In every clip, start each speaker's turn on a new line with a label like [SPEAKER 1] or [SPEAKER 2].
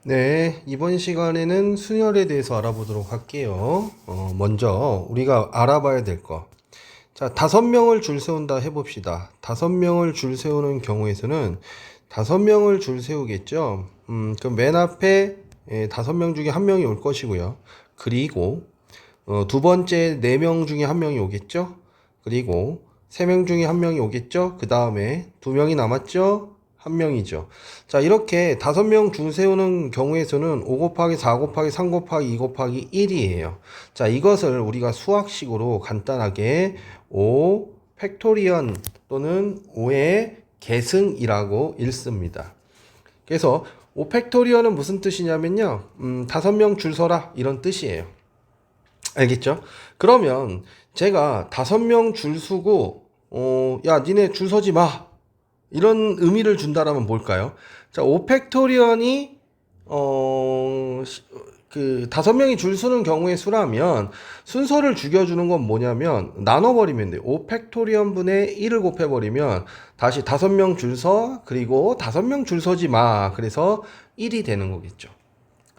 [SPEAKER 1] 네, 이번 시간에는 순열에 대해서 알아보도록 할게요. 먼저 우리가 알아봐야 될 거. 자, 5명을 줄 세운다 해봅시다. 5명을 줄 세우는 경우에서는 5명을 줄 세우겠죠. 그럼 맨 앞에 5명 중에 한 명이 올 것이고요. 그리고 두 번째 4명 중에 한 명이 오겠죠. 그리고 3명 중에 한 명이 오겠죠. 그 다음에 2명이 남았죠. 한 명이죠. 자, 이렇게 5명 줄 세우는 경우에서는 5 곱하기 4 곱하기 3 곱하기 2 곱하기 1이에요. 자, 이것을 우리가 수학식으로 간단하게 5 팩토리언 또는 5의 계승이라고 읽습니다. 그래서 5 팩토리언은 무슨 뜻이냐면요. 5명 줄 서라 이런 뜻이에요. 알겠죠? 그러면 제가 5명 줄 서고 야, 니네 줄 서지 마. 이런 의미를 준다라면 뭘까요? 자, 5팩토리언이 그 5명이 줄 서는 경우의 수라면 순서를 죽여주는 건 뭐냐면 나눠버리면 돼요. 5팩토리언 분의 1을 곱해버리면 다시 5명 줄 서, 그리고 5명 줄 서지 마. 그래서 1이 되는 거겠죠.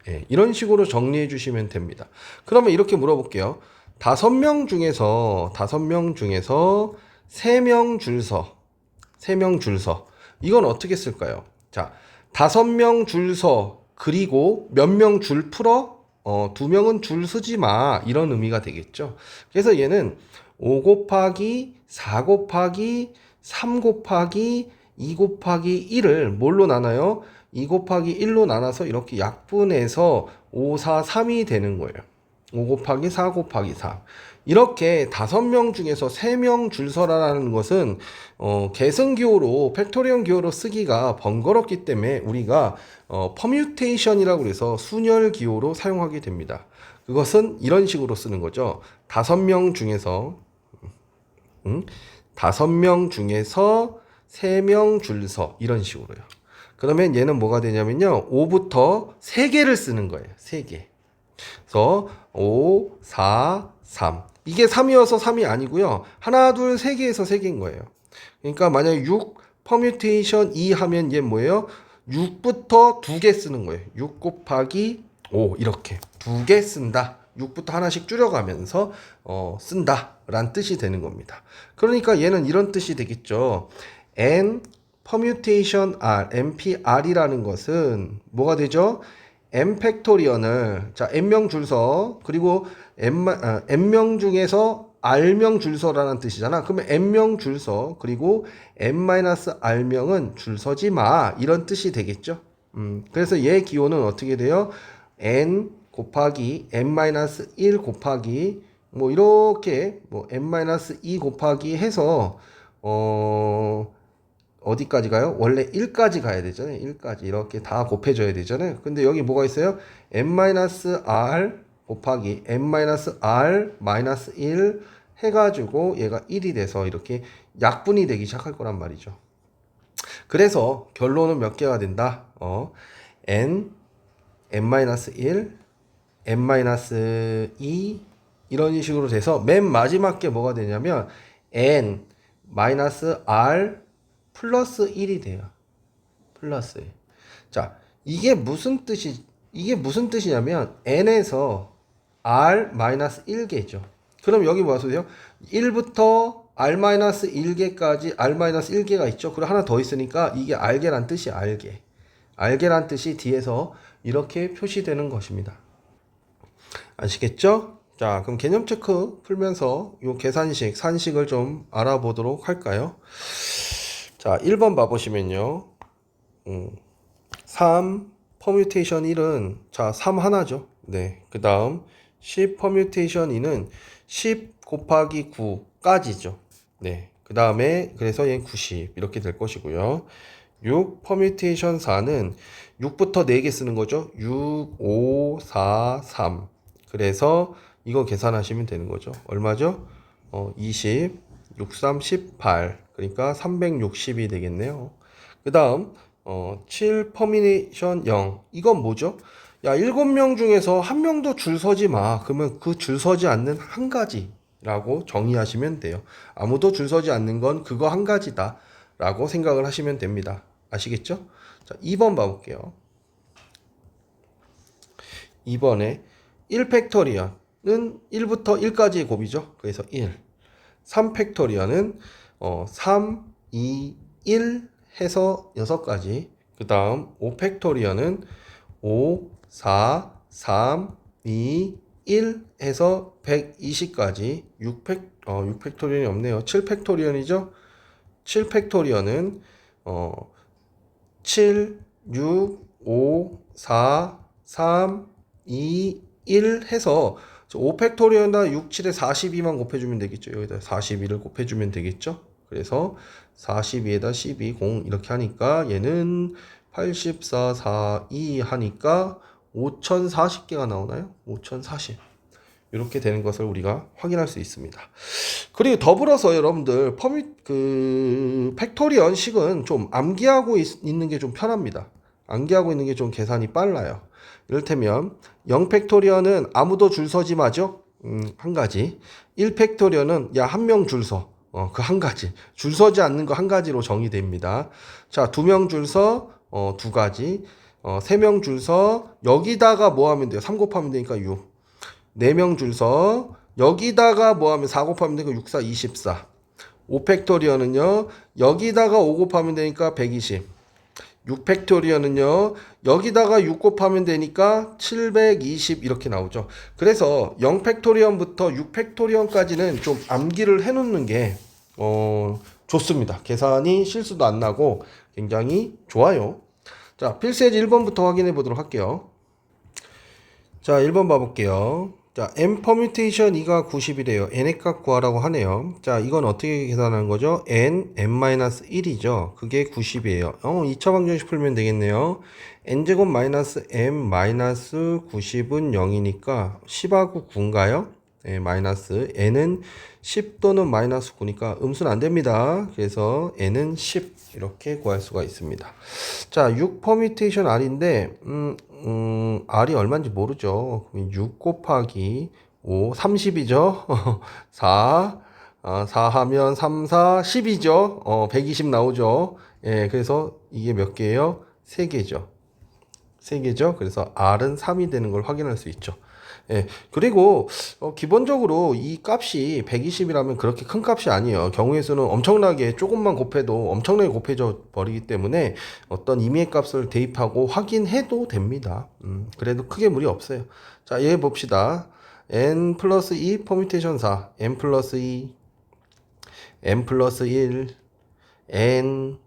[SPEAKER 1] 예, 이런 식으로 정리해 주시면 됩니다. 그러면 이렇게 물어볼게요. 5명 중에서 3명 줄 서. 3명 줄 서. 이건 어떻게 쓸까요? 자, 5명 줄 서. 그리고 몇 명 줄 풀어? 2명은 줄 서지 마. 이런 의미가 되겠죠. 그래서 얘는 5 곱하기 4 곱하기 3 곱하기 2 곱하기 1을 뭘로 나눠요? 2 곱하기 1로 나눠서 이렇게 약분해서 5, 4, 3이 되는 거예요. 5 곱하기 4 곱하기 3. 이렇게 5명 중에서 3명 줄 서라는 것은 계승 기호로 팩토리언 기호로 쓰기가 번거롭기 때문에 우리가 퍼뮤테이션이라고 해서 순열 기호로 사용하게 됩니다. 그것은 이런 식으로 쓰는 거죠. 5명 중에서 5명 중에서 3명 줄 서 이런 식으로요. 그러면 얘는 뭐가 되냐면요. 5부터 3개를 쓰는 거예요. 3개. 그래서 5, 4, 3. 이게 3이어서 3이 아니고요. 하나, 둘, 3개에서 3개인 거예요. 그러니까 만약에 6 퍼뮤테이션 2 하면 얘 뭐예요? 6부터 2개 쓰는 거예요. 6 곱하기 5 이렇게 2개 쓴다. 6부터 하나씩 줄여가면서 쓴다 라는 뜻이 되는 겁니다. 그러니까 얘는 이런 뜻이 되겠죠. n 퍼뮤테이션 r, npr이라는 것은 뭐가 되죠? n 팩토리언을 자 n명 줄서 그리고 n명 중에서 r명 줄서라는 뜻이잖아. 그러면 n명 줄서 그리고 n-r명은 줄서지 마 이런 뜻이 되겠죠. 그래서 얘 기호는 어떻게 돼요? n 곱하기 n-1 곱하기 뭐 이렇게 뭐 n-2 곱하기 해서 어디까지 가요? 원래 1까지 가야 되잖아요. 1까지 이렇게 다 곱해줘야 되잖아요. 근데 여기 뭐가 있어요? n-r 곱하기 n-r-1 해가지고 얘가 1이 돼서 이렇게 약분이 되기 시작할 거란 말이죠. 그래서 결론은 몇 개가 된다? n-1, n-2 이런 식으로 돼서 맨 마지막 게 뭐가 되냐면 n-r 플러스 1이 돼요. 플러스 1. 자, 이게 무슨 뜻이냐면 n에서 r-1개죠. 그럼 여기 보세요. 1부터 r-1개까지 r-1개가 있죠. 그리고 하나 더 있으니까 이게 알게란 뜻이 알게. 알게란 뜻이 뒤에서 이렇게 표시되는 것입니다. 아시겠죠? 자, 그럼 개념 체크 풀면서 요 계산식, 산식을 좀 알아보도록 할까요? 자, 1번 봐보시면요. 3 퍼뮤테이션 1은 자, 3 하나죠. 네. 그 다음 10 퍼뮤테이션 2는 10 곱하기 9까지죠. 네. 그 다음에 그래서 얘는 90 이렇게 될 것이고요. 6 퍼뮤테이션 4는 6부터 4개 쓰는 거죠. 6, 5, 4, 3. 그래서 이거 계산하시면 되는 거죠. 얼마죠? 20, 6, 3, 18. 그러니까 360이 되겠네요. 그 다음 7 퍼미네이션 0. 이건 뭐죠? 야, 7명 중에서 한 명도 줄 서지 마. 그러면 그 줄 서지 않는 한 가지라고 정의하시면 돼요. 아무도 줄 서지 않는 건 그거 한 가지다 라고 생각을 하시면 됩니다. 아시겠죠? 자, 2번 봐볼게요. 2번에 1팩토리언은 1부터 1까지의 곱이죠. 그래서 1. 3팩토리언은 3, 2, 1 해서 6가지. 그 다음 5팩토리언은 5, 4, 3, 2, 1 해서 120까지. 6팩토리언이 없네요. 7팩토리언이죠. 7팩토리언은 7, 6, 5, 4, 3, 2, 1 해서 5팩토리언에다 6, 7에 42만 곱해주면 되겠죠. 여기다 42를 곱해주면 되겠죠. 그래서 42에다 12, 0 이렇게 하니까 얘는 84, 4, 2 하니까 5040개가 나오나요? 5040 이렇게 되는 것을 우리가 확인할 수 있습니다. 그리고 더불어서 여러분들 팩토리언 식은 좀 암기하고 있는 게 좀 편합니다. 암기하고 있는 게 좀 계산이 빨라요. 이를테면 0팩토리언은 아무도 줄 서지 마죠. 한 가지. 1팩토리언은 야 한 명 줄 서. 그 한 가지. 줄 서지 않는 거 한 가지로 정의됩니다. 자, 2명 줄 서. 두 가지. 3명 줄 서. 여기다가 뭐 하면 돼요? 3 곱하면 되니까 6. 4명 줄 서. 여기다가 뭐 하면 4 곱하면 되니까 6, 4, 24. 5팩토리언은요. 여기다가 5 곱하면 되니까 120. 6팩토리언은요. 여기다가 6 곱하면 되니까 720 이렇게 나오죠. 그래서 0팩토리언부터 6팩토리언까지는 좀 암기를 해놓는 게 좋습니다. 계산이 실수도 안 나고 굉장히 좋아요. 자, 필수예제 1번부터 확인해 보도록 할게요. 자, 1번 봐볼게요. 자, n 퍼뮤테이션 2가 90이래요. n의 값 구하라고 하네요. 자, 이건 어떻게 계산하는 거죠? n-1이죠. 그게 90이에요. 2차 방정식 풀면 되겠네요. n제곱 마이너스 m 마이너스 90은 0이니까 10하고 9인가요? 네, 마이너스 n은 10 또는 마이너스 9니까 음수는 안 됩니다. 그래서 n은 10 이렇게 구할 수가 있습니다. 자, 6 퍼뮤테이션 r인데 r이 얼마인지 모르죠. 6 곱하기 5, 30이죠. 4, 4 하면 3, 4, 10이죠. 120 나오죠. 예, 그래서 이게 몇 개예요? 3개죠. 3개죠. 그래서 r은 3이 되는 걸 확인할 수 있죠. 예, 그리고 기본적으로 이 값이 120이라면 그렇게 큰 값이 아니에요. 경우의 수는 엄청나게 조금만 곱해도 엄청나게 곱해져 버리기 때문에 어떤 임의의 값을 대입하고 확인해도 됩니다. 그래도 크게 무리 없어요. 자, 얘 봅시다. n 플러스 2 퍼뮤테이션 4, n 플러스 2, n 플러스 1, n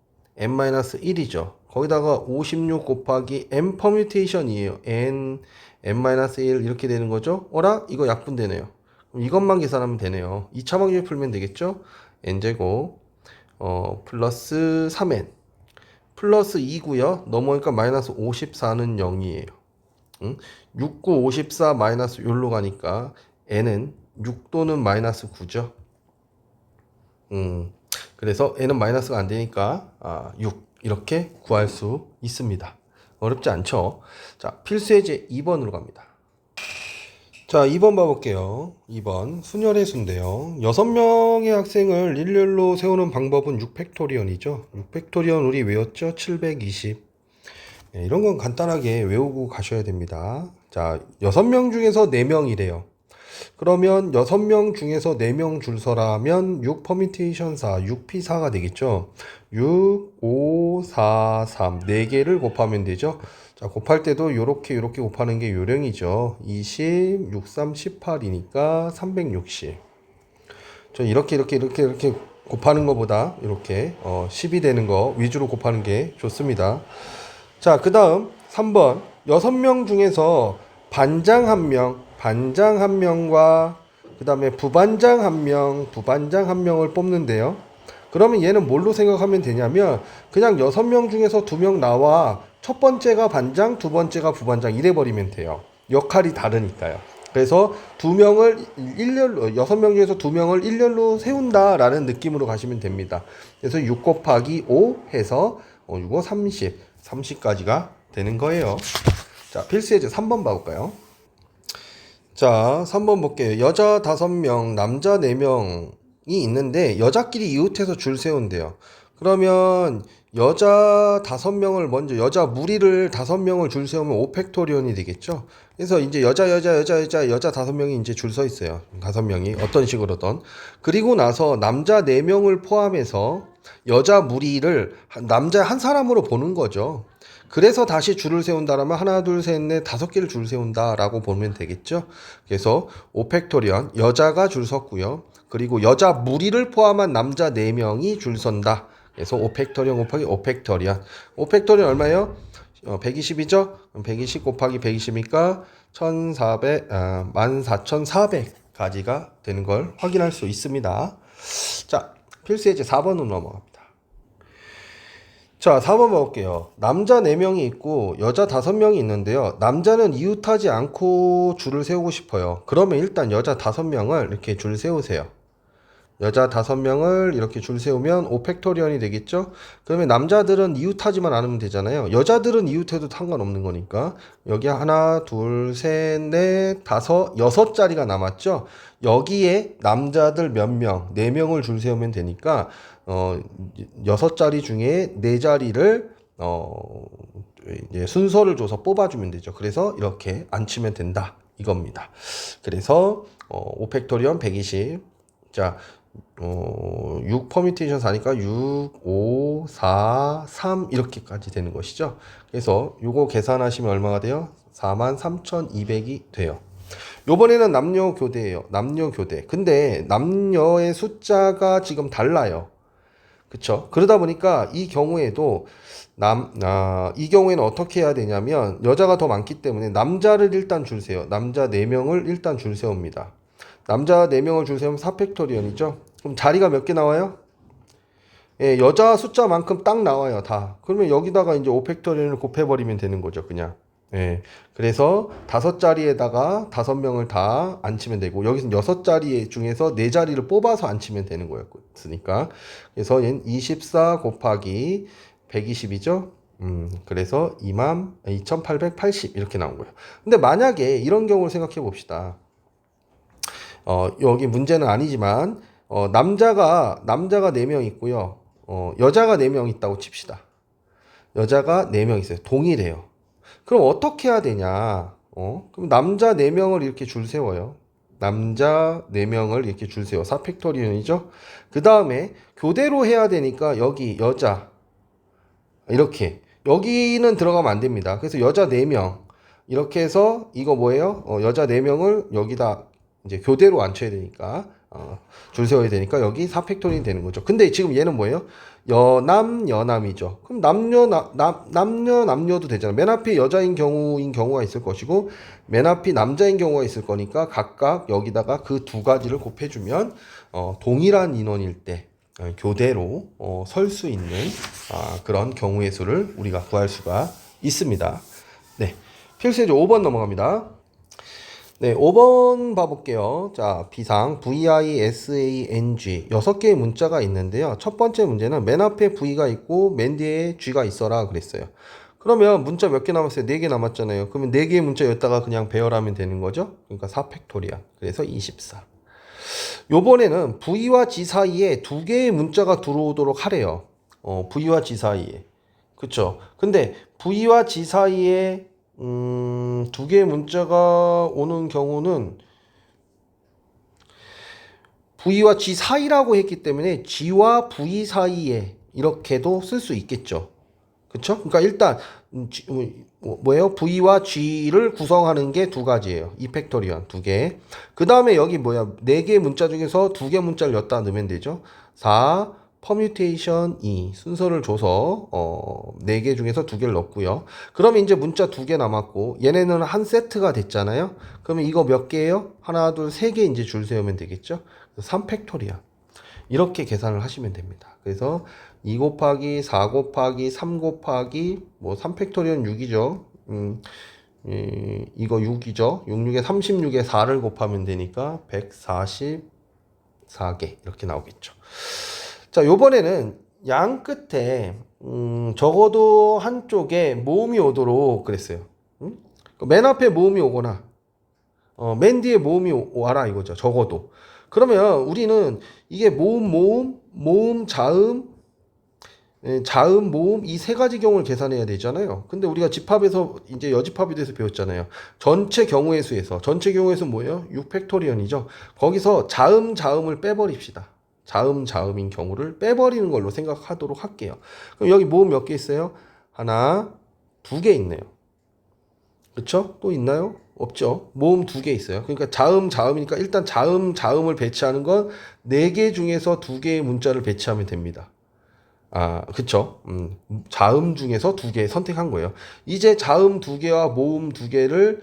[SPEAKER 1] 마이너스 1이죠. 거기다가 56 곱하기 n 퍼뮤테이션이에요. n-1 이렇게 되는 거죠. 어라? 이거 약분되네요. 그럼 이것만 계산하면 되네요. 2차 방정식 풀면 되겠죠. n제곱 플러스 3n 플러스 2고요. 넘어오니까 마이너스 54는 0이에요. 6, 9, 54 마이너스 요로 가니까 n은 6 또는 마이너스 9죠. 그래서 n은 마이너스가 안 되니까 6 이렇게 구할 수 있습니다. 어렵지 않죠? 자, 필수예제 2번으로 갑니다. 자, 2번 봐볼게요. 2번 순열의 수인데요. 6명의 학생을 일렬로 세우는 방법은 6팩토리언이죠. 6팩토리언 우리 외웠죠? 720. 네, 이런 건 간단하게 외우고 가셔야 됩니다. 자, 6명 중에서 4명이래요. 그러면 6명 중에서 4명 줄 서라면 6 퍼뮤테이션 4, 6p4가 되겠죠. 6, 5, 4, 3 4개를 곱하면 되죠. 자, 곱할 때도 요렇게 곱하는 게 요령이죠. 20, 6, 3, 18이니까 360. 저 이렇게 곱하는 것보다 이렇게 10이 되는 거 위주로 곱하는 게 좋습니다. 자, 그 다음 3번 6명 중에서 반장 1명, 반장 1명과 그 다음에 부반장 1명, 부반장 1명을 뽑는데요. 그러면 얘는 뭘로 생각하면 되냐면 그냥 6명 중에서 2명 나와 첫 번째가 반장, 두 번째가 부반장 이래 버리면 돼요. 역할이 다르니까요. 그래서 6명 중에서 2명을 일렬로 세운다라는 느낌으로 가시면 됩니다. 그래서 6 곱하기 5 해서 6, 5, 30, 30까지가 되는 거예요. 자, 필수예제 3번 봐볼까요? 자, 3번 볼게요. 여자 5명, 남자 4명이 있는데 여자끼리 이웃해서 줄 세운대요. 그러면 여자 5명을 먼저 여자 무리를 5명을 줄 세우면 5팩토리언이 되겠죠. 그래서 이제 여자 5명이 이제 줄 서 있어요. 5명이 어떤 식으로든. 그리고 나서 남자 4명을 포함해서 여자 무리를 남자 한 사람으로 보는 거죠. 그래서 다시 줄을 세운다라면 하나, 둘, 셋, 넷, 5개를 줄 세운다라고 보면 되겠죠. 그래서 5팩토리언 여자가 줄 섰고요. 그리고 여자 무리를 포함한 남자 4명이 줄 선다. 그래서 5팩토리언 곱하기 5팩토리언. 5팩토리언 얼마예요? 120이죠? 120 곱하기 120이니까 14,400가지가 되는 걸 확인할 수 있습니다. 자, 필수 예제 4번으로 넘어갑니다. 자, 4번 볼게요. 남자 4명이 있고 여자 5명이 있는데요. 남자는 이웃하지 않고 줄을 세우고 싶어요. 그러면 일단 여자 5명을 이렇게 줄 세우세요. 여자 5명을 이렇게 줄 세우면 5팩토리언이 되겠죠? 그러면 남자들은 이웃하지만 않으면 되잖아요. 여자들은 이웃해도 상관없는 거니까. 여기 하나, 둘, 셋, 넷, 다섯, 6자리가 남았죠? 여기에 남자들 몇 명, 4명을 줄 세우면 되니까, 6자리 중에 4자리를, 이제 순서를 줘서 뽑아주면 되죠. 그래서 이렇게 앉히면 된다. 이겁니다. 그래서, 5팩토리언 120. 자, 6 퍼뮤테이션 4니까 6, 5, 4, 3 이렇게까지 되는 것이죠. 그래서 요거 계산하시면 얼마가 돼요? 43,200이 돼요. 요번에는 남녀 교대예요. 남녀 교대. 근데 남녀의 숫자가 지금 달라요. 그쵸? 그러다 보니까 이 경우에도 이 경우에는 어떻게 해야 되냐면 여자가 더 많기 때문에 남자를 일단 줄 세요. 남자 4명을 일단 줄 세웁니다. 남자 4명을 줄 세우면 4팩토리언이죠. 그럼 자리가 몇 개 나와요? 예, 여자 숫자만큼 딱 나와요, 다. 그러면 여기다가 이제 5팩토리언을 곱해버리면 되는 거죠, 그냥. 예. 그래서 5자리에다가 5명을 다 앉히면 되고, 여기서 6자리 중에서 4자리를 뽑아서 앉히면 되는 거였으니까. 그래서 얘는 24 곱하기 120이죠? 그래서 22,880 이렇게 나온 거예요. 근데 만약에 이런 경우를 생각해 봅시다. 여기 문제는 아니지만, 남자가 4명 있고요. 여자가 4명 있다고 칩시다. 여자가 4명 있어요. 동일해요. 그럼 어떻게 해야 되냐? 그럼 남자 4명을 이렇게 줄 세워요. 남자 4명을 이렇게 줄 세워. 4팩토리언이죠? 그 다음에 교대로 해야 되니까 여기 여자. 이렇게. 여기는 들어가면 안 됩니다. 그래서 여자 4명. 이렇게 해서 이거 뭐예요? 여자 4명을 여기다 이제 교대로 앉혀야 되니까 줄 세워야 되니까 여기 4팩토리언이 되는 거죠. 근데 지금 얘는 뭐예요? 여남이죠. 그럼 남녀도 되잖아요. 맨 앞에 여자인 경우가 있을 것이고 맨 앞이 남자인 경우가 있을 거니까 각각 여기다가 그 2가지를 곱해주면 동일한 인원일 때 교대로 설 수 있는 그런 경우의 수를 우리가 구할 수가 있습니다. 네, 필수예제 5번 넘어갑니다. 네, 5번 봐볼게요. 자, 비상 VISANG 6개의 문자가 있는데요. 첫 번째 문제는 맨 앞에 V가 있고 맨 뒤에 G가 있어라 그랬어요. 그러면 문자 몇 개 남았어요? 4개 남았잖아요. 그러면 4개의 문자 여기다가 그냥 배열하면 되는 거죠. 그러니까 4팩토리언. 그래서 24. 요번에는 V와 G 사이에 2개의 문자가 들어오도록 하래요. V와 G 사이에. 그쵸? 근데 V와 G 사이에 2개의 문자가 오는 경우는 V와 G 사이라고 했기 때문에 G와 V 사이에 이렇게도 쓸 수 있겠죠. 그쵸? 그러니까 일단 뭐예요? V와 G를 구성하는 게 2가지예요. 2팩토리언 2개. 그 다음에 여기 뭐야? 4개 문자 중에서 2개 문자를 엿다 넣으면 되죠. 4 퍼뮤테이션 2 순서를 줘서 4개 중에서 2개를 넣고요. 그러면 이제 문자 2개 남았고 얘네는 한 세트가 됐잖아요. 그러면 이거 몇 개예요? 하나, 둘, 3개 이제 줄 세우면 되겠죠. 3팩토리언 이렇게 계산을 하시면 됩니다. 그래서 2 곱하기 4 곱하기 3 곱하기 뭐 3팩토리언 6이죠. 이거 6이죠. 6, 6에 36에 4를 곱하면 되니까 144개 이렇게 나오겠죠. 자, 요번에는 양 끝에 적어도 한쪽에 모음이 오도록 그랬어요. 맨 앞에 모음이 오거나 맨 뒤에 모음이 와라 이거죠. 적어도. 그러면 우리는 이게 모음, 자음, 자음, 모음 이 세 가지 경우를 계산해야 되잖아요. 근데 우리가 집합에서 이제 여집합에 대해서 배웠잖아요. 전체 경우의 수에서 전체 경우의 수 뭐예요? 6팩토리언이죠. 거기서 자음, 자음을 빼버립시다. 자음, 자음인 경우를 빼버리는 걸로 생각하도록 할게요. 그럼 여기 모음 몇 개 있어요? 하나, 두 개 있네요. 그쵸? 또 있나요? 없죠. 모음 두 개 있어요. 그러니까 자음, 자음이니까 일단 자음, 자음을 배치하는 건 네 개 중에서 두 개의 문자를 배치하면 됩니다. 아, 그쵸. 자음 중에서 두 개 선택한 거예요. 이제 자음 두 개와 모음 두 개를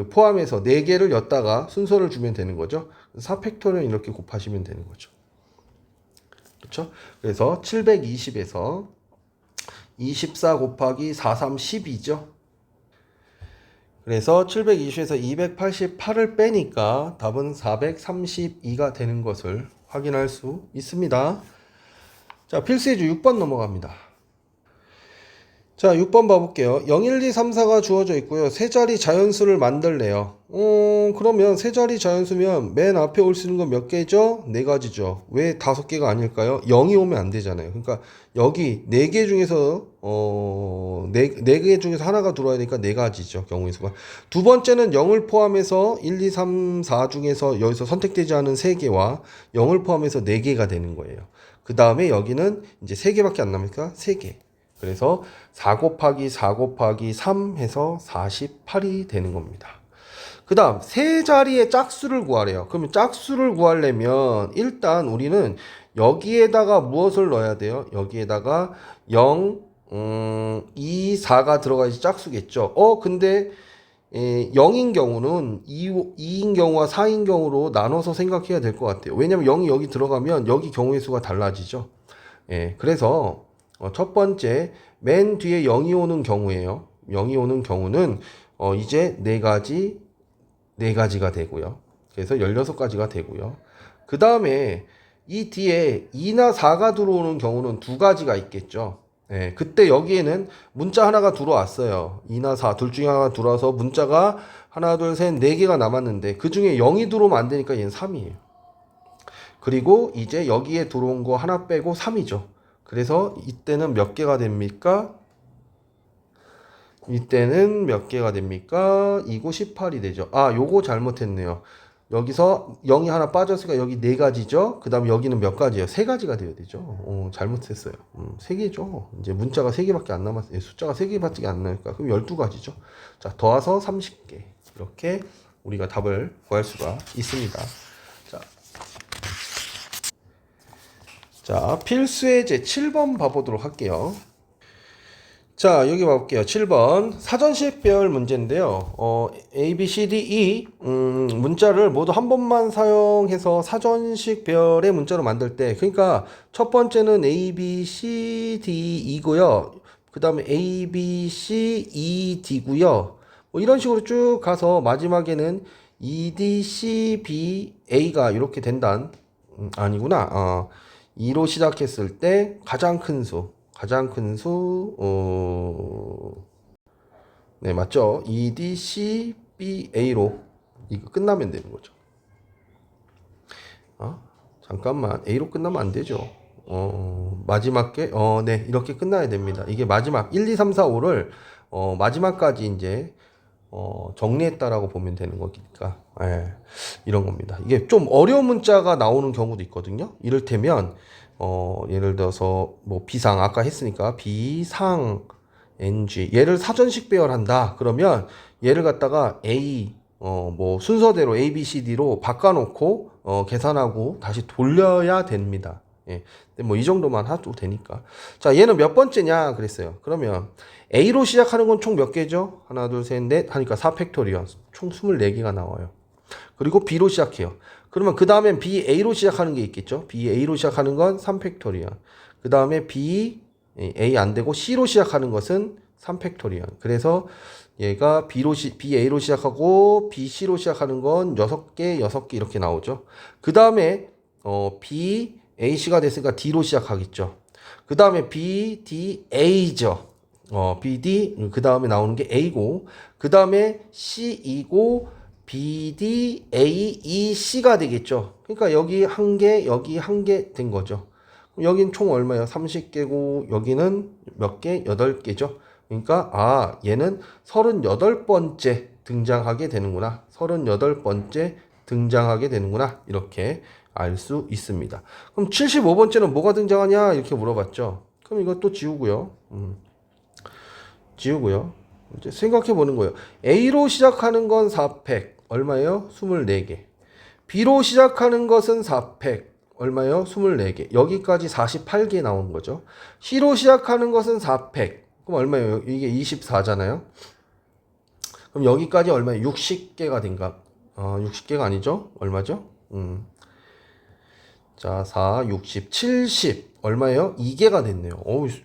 [SPEAKER 1] 포함해서 네 개를 였다가 순서를 주면 되는 거죠. 4팩토리얼 이렇게 곱하시면 되는 거죠. 그렇죠? 그래서 720에서 24 곱하기 4, 3, 12죠. 그래서 720에서 288을 빼니까 답은 432가 되는 것을 확인할 수 있습니다. 자, 필수예주 6번 넘어갑니다. 자, 6번 봐볼게요. 0, 1, 2, 3, 4가 주어져 있고요. 세 자리 자연수를 만들래요. 그러면 세 자리 자연수면 맨 앞에 올 수 있는 건 몇 개죠? 네 가지죠. 왜 5개가 아닐까요? 0이 오면 안 되잖아요. 그러니까 여기 네 개 중에서 네 개 중에서 하나가 들어와야 되니까 네 가지죠. 경우의 수가. 두 번째는 0을 포함해서 1, 2, 3, 4 중에서 여기서 선택되지 않은 3개와 0을 포함해서 4개가 되는 거예요. 그 다음에 여기는 이제 3개밖에 안 남으니까 3개. 그래서 4 곱하기 4 곱하기 3 해서 48이 되는 겁니다. 그 다음 세 자리의 짝수를 구하래요. 그러면 짝수를 구하려면 일단 우리는 여기에다가 무엇을 넣어야 돼요? 여기에다가 0, 2, 4가 들어가야지 짝수겠죠. 근데 0인 경우는 2인 경우와 4인 경우로 나눠서 생각해야 될 것 같아요. 왜냐면 0이 여기 들어가면 여기 경우의 수가 달라지죠. 그래서 첫 번째 맨 뒤에 0이 오는 경우에요. 0이 오는 경우는 이제 네 가지가 되고요. 그래서 16가지가 되고요. 그 다음에 이 뒤에 2나 4가 들어오는 경우는 두 가지가 있겠죠. 그때 여기에는 문자 하나가 들어왔어요. 2나 4 둘 중에 하나가 들어와서 문자가 하나, 둘, 셋, 4개가 남았는데 그 중에 0이 들어오면 안 되니까 얘는 3이에요. 그리고 이제 여기에 들어온 거 하나 빼고 3이죠. 그래서 이때는 몇 개가 됩니까? 이때는 몇 개가 됩니까? 이거 18이 되죠. 아, 요거 잘못했네요. 여기서 0이 하나 빠졌으니까 여기 네 가지죠. 그 다음에 여기는 몇 가지예요? 세 가지가 되어야 되죠. 잘못했어요. 세 개죠. 이제 문자가 세 개밖에 안 남았어요. 숫자가 세 개밖에 안 나니까. 그럼 12가지죠. 자, 더해서 30개. 이렇게 우리가 답을 구할 수가 있습니다. 자, 필수의 제 7번 봐보도록 할게요. 자, 여기 봐볼게요. 7번 사전식별 문제인데요. A, B, C, D, E 문자를 모두 한 번만 사용해서 사전식별의 문자로 만들 때, 그러니까 첫 번째는 A, B, C, D, E고요. 그 다음에 A, B, C, E, D고요. 뭐 이런 식으로 쭉 가서 마지막에는 E, D, C, B, A가 이렇게 된단 아니구나. 2로 시작했을 때 가장 큰 수, 네, 맞죠? E, D, C, B, A로 이거 끝나면 되는 거죠. 잠깐만, A로 끝나면 안 되죠. 마지막 게, 네, 이렇게 끝나야 됩니다. 이게 마지막 1, 2, 3, 4, 5를 마지막까지 이제 정리했다라고 보면 되는 거니까, 이런 겁니다. 이게 좀 어려운 문자가 나오는 경우도 있거든요. 이를테면 예를 들어서 뭐 비상 아까 했으니까 비상 NG 얘를 사전식 배열한다. 그러면 얘를 갖다가 A 뭐 순서대로 A, B, C, D로 바꿔놓고 계산하고 다시 돌려야 됩니다. 뭐 이 정도만 해도 되니까. 자, 얘는 몇 번째냐 그랬어요. 그러면 A로 시작하는 건 총 몇 개죠? 하나, 둘, 셋, 넷 하니까 4팩토리언 총 24개가 나와요. 그리고 B로 시작해요. 그러면 그 다음엔 BA로 시작하는 게 있겠죠. BA로 시작하는 건 3팩토리언. 그 다음에 A 안 되고 C로 시작하는 것은 3팩토리언. 그래서 얘가 BA로 시작하고 BC로 시작하는 건 6개, 6개 이렇게 나오죠. 그 다음에 BAC가 됐으니까 D로 시작하겠죠. 그 다음에 BDA죠. BD 그 다음에 나오는 게 A고 그 다음에 C이고 B, D, A, E, C가 되겠죠. 그러니까 여기 한 개, 여기 한 개 된 거죠. 여긴 총 얼마예요? 30개고 여기는 몇 개? 8개죠. 그러니까 얘는 38번째 등장하게 되는구나. 38번째 등장하게 되는구나. 이렇게 알 수 있습니다. 그럼 75번째는 뭐가 등장하냐? 이렇게 물어봤죠. 그럼 이것도 지우고요. 지우고요. 이제 생각해 보는 거예요. A로 시작하는 건 4팩. 얼마예요? 24개. B로 시작하는 것은 4팩. 얼마예요? 24개. 여기까지 48개 나오는 거죠. C로 시작하는 것은 4팩. 그럼 얼마예요? 이게 24잖아요. 그럼 여기까지 얼마예요? 60개가 된가? 60개가 아니죠? 얼마죠? 자, 4, 60, 70. 얼마예요? 2개가 됐네요.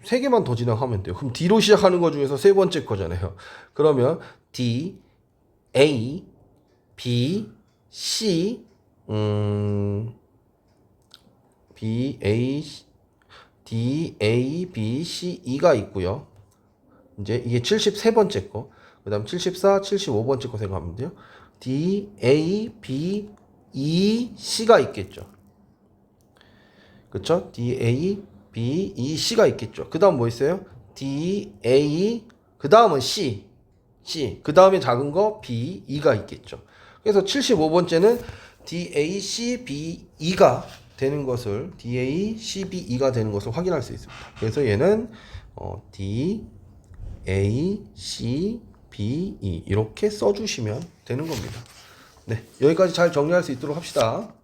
[SPEAKER 1] 3개만 더 진행하면 돼요. 그럼 D로 시작하는 거 중에서 세 번째 거잖아요. 그러면 D, A, B, C, B, A, D, A, B, C, E가 있고요. 이제 이게 73번째 거. 그 다음 74, 75번째 거 생각하면 돼요. D, A, B, E, C가 있겠죠. 그쵸? D, A, B, E, C가 있겠죠. 그 다음 뭐 있어요? D, A, 그 다음은 C. 그 다음에 작은 거 B, E가 있겠죠. 그래서 75번째는 D, A, C, B, E가 되는 것을 D, A, C, B, E가 되는 것을 확인할 수 있습니다. 그래서 얘는 D, A, C, B, E 이렇게 써주시면 되는 겁니다. 네, 여기까지 잘 정리할 수 있도록 합시다.